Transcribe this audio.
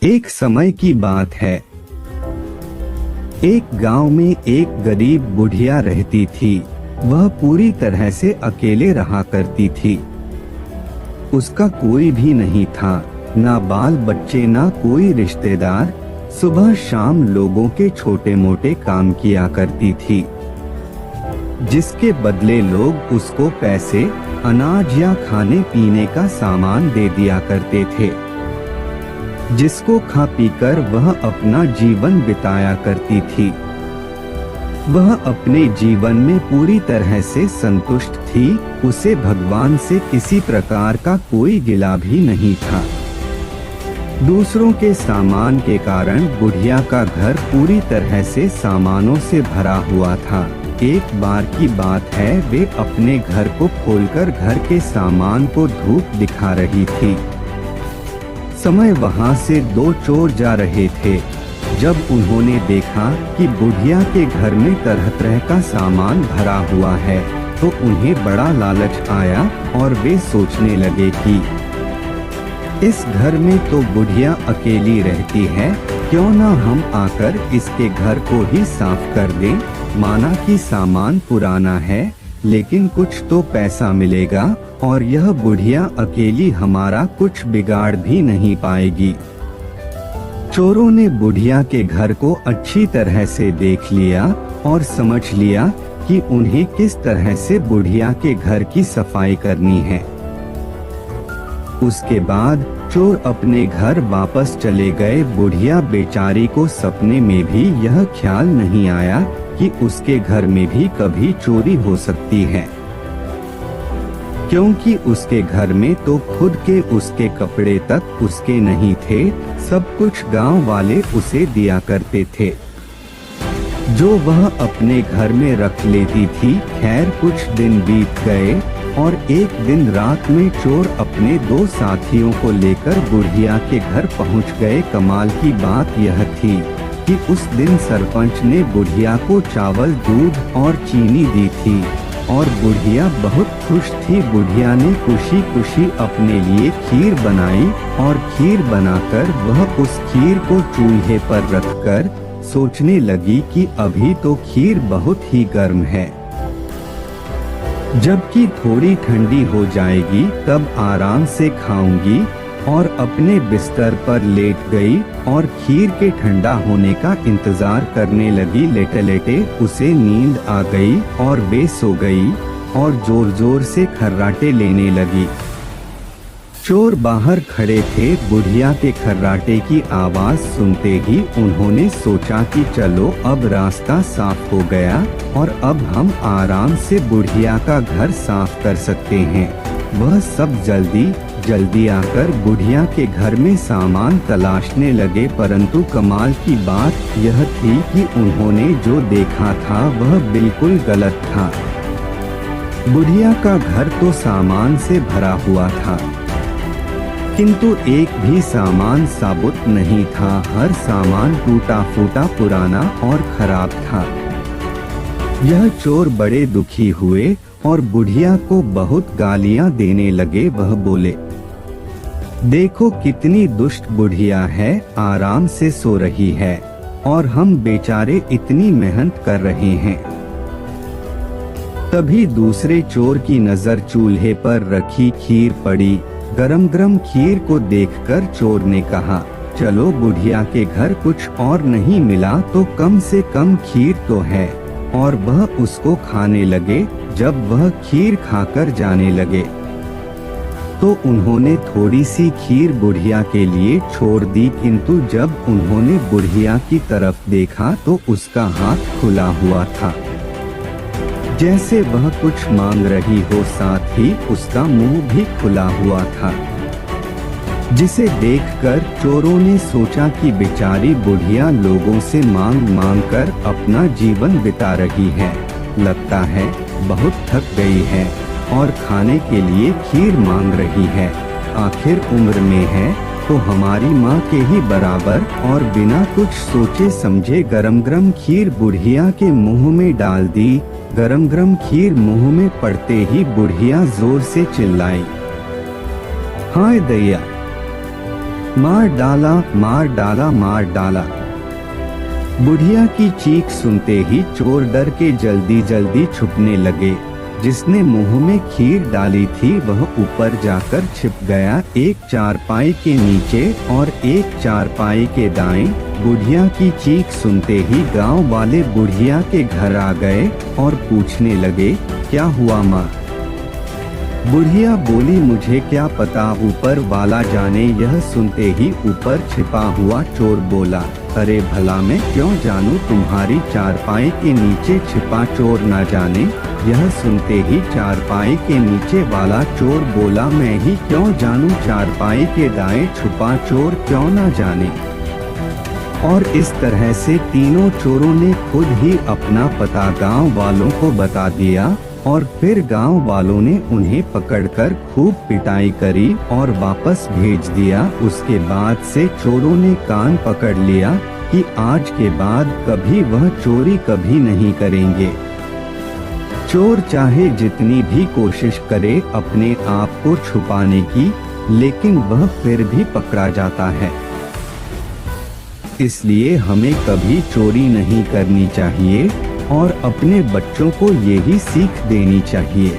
एक समय की बात है। एक गांव में एक गरीब बुढ़िया रहती थी। वह पूरी तरह से अकेले रहा करती थी। उसका कोई भी नहीं था, ना बाल बच्चे, ना कोई रिश्तेदार। सुबह शाम लोगों के छोटे मोटे काम किया करती थी, जिसके बदले लोग उसको पैसे, अनाज या खाने पीने का सामान दे दिया करते थे, जिसको खा पीकर वह अपना जीवन बिताया करती थी। वह अपने जीवन में पूरी तरह से संतुष्ट थी। उसे भगवान से किसी प्रकार का कोई गिला भी नहीं था। दूसरों के सामान के कारण बुढ़िया का घर पूरी तरह से सामानों से भरा हुआ था। एक बार की बात है, वे अपने घर को खोलकर घर के सामान को धूप दिखा रही थी। समय वहां से दो चोर जा रहे थे। जब उन्होंने देखा कि बुढ़िया के घर में तरह तरह का सामान भरा हुआ है, तो उन्हें बड़ा लालच आया और वे सोचने लगे कि इस घर में तो बुढ़िया अकेली रहती है, क्यों ना हम आकर इसके घर को ही साफ कर दें। माना कि सामान पुराना है, लेकिन कुछ तो पैसा मिलेगा और यह बुढ़िया अकेली हमारा कुछ बिगाड़ भी नहीं पाएगी। चोरों ने बुढ़िया के घर को अच्छी तरह से देख लिया और समझ लिया कि उन्हें किस तरह से बुढ़िया के घर की सफाई करनी है। उसके बाद चोर अपने घर वापस चले गए। बुढ़िया बेचारी को सपने में भी यह ख्याल नहीं आया कि उसके घर में भी कभी चोरी हो सकती है, क्योंकि उसके घर में तो खुद के उसके कपड़े तक उसके नहीं थे। सब कुछ गांव वाले उसे दिया करते थे, जो वह अपने घर में रख लेती थी। खैर, कुछ दिन बीत गए और एक दिन रात में चोर अपने दो साथियों को लेकर बुढ़िया के घर पहुंच गए। कमाल की बात यह थी कि उस दिन सरपंच ने बुढ़िया को चावल, दूध और चीनी दी थी और बुढ़िया बहुत खुश थी। बुढ़िया ने खुशी खुशी अपने लिए खीर बनाई और खीर बनाकर वह उस खीर को चूल्हे पर रखकर सोचने लगी कि अभी तो खीर बहुत ही गर्म है, जबकि थोड़ी ठंडी हो जाएगी तब आराम से खाऊंगी। और अपने बिस्तर पर लेट गई और खीर के ठंडा होने का इंतजार करने लगी। लेटे लेटे उसे नींद आ गई और वे सो गई और जोर जोर से खर्राटे लेने लगी। चोर बाहर खड़े थे। बुढ़िया के खर्राटे की आवाज सुनते ही उन्होंने सोचा कि चलो अब रास्ता साफ हो गया और अब हम आराम से बुढ़िया का घर साफ कर सकते हैं। वह सब जल्दी आकर बुढ़िया के घर में सामान तलाशने लगे, परंतु कमाल की बात यह थी कि उन्होंने जो देखा था वह बिल्कुल गलत था। बुढ़िया का घर तो सामान से भरा हुआ था, किंतु एक भी सामान साबुत नहीं था। हर सामान टूटा फूटा, पुराना और खराब था। यह चोर बड़े दुखी हुए और बुढ़िया को बहुत गालियां देने लगे। वह बोले, देखो कितनी दुष्ट बुढ़िया है, आराम से सो रही है और हम बेचारे इतनी मेहनत कर रहे हैं। तभी दूसरे चोर की नजर चूल्हे पर रखी खीर पड़ी। गरम गरम खीर को देखकर चोर ने कहा, चलो बुढ़िया के घर कुछ और नहीं मिला तो कम से कम खीर तो है। और वह उसको खाने लगे। जब वह खीर खाकर जाने लगे तो उन्होंने थोड़ी सी खीर बुढ़िया के लिए छोड़ दी, किंतु जब उन्होंने बुढ़िया की तरफ देखा तो उसका हाथ खुला हुआ था, जैसे वह कुछ मांग रही हो। साथ ही उसका मुंह भी खुला हुआ था, जिसे देखकर चोरों ने सोचा कि बेचारी बुढ़िया लोगों से मांग मांग कर अपना जीवन बिता रही है, लगता है बहुत थक गई है और खाने के लिए खीर मांग रही है। आखिर उम्र में है तो हमारी माँ के ही बराबर। और बिना कुछ सोचे समझे गरम गरम खीर बुढ़िया के मुंह में डाल दी। गरम गरम खीर मुंह में पड़ते ही बुढ़िया जोर से चिल्लाई, हाय दैया, मार डाला, मार डाला, मार डाला। बुढ़िया की चीख सुनते ही चोर डर के जल्दी जल्दी छुपने लगे। जिसने मुंह में खीर डाली थी वह ऊपर जाकर छिप गया, एक चारपाई के नीचे और एक चारपाई के दाएं। बुढ़िया की चीख सुनते ही गांव वाले बुढ़िया के घर आ गए और पूछने लगे, क्या हुआ माँ? बुढ़िया बोली, मुझे क्या पता, ऊपर वाला जाने। यह सुनते ही ऊपर छिपा हुआ चोर बोला, अरे भला मैं क्यों जानूं, तुम्हारी चारपाई के नीचे छिपा चोर ना जाने। यह सुनते ही चारपाई के नीचे वाला चोर बोला, मैं ही क्यों जानूं, चारपाई के दाएं छुपा चोर क्यों ना जाने। और इस तरह से तीनों चोरों ने खुद ही अपना पता गांव वालों को बता दिया और फिर गांव वालों ने उन्हें पकड़कर खूब पिटाई करी और वापस भेज दिया। उसके बाद से चोरों ने कान पकड़ लिया कि आज के बाद कभी वह चोरी कभी नहीं करेंगे। चोर चाहे जितनी भी कोशिश करे अपने आप को छुपाने की, लेकिन वह फिर भी पकड़ा जाता है। इसलिए हमें कभी चोरी नहीं करनी चाहिए और अपने बच्चों को यही सीख देनी चाहिए।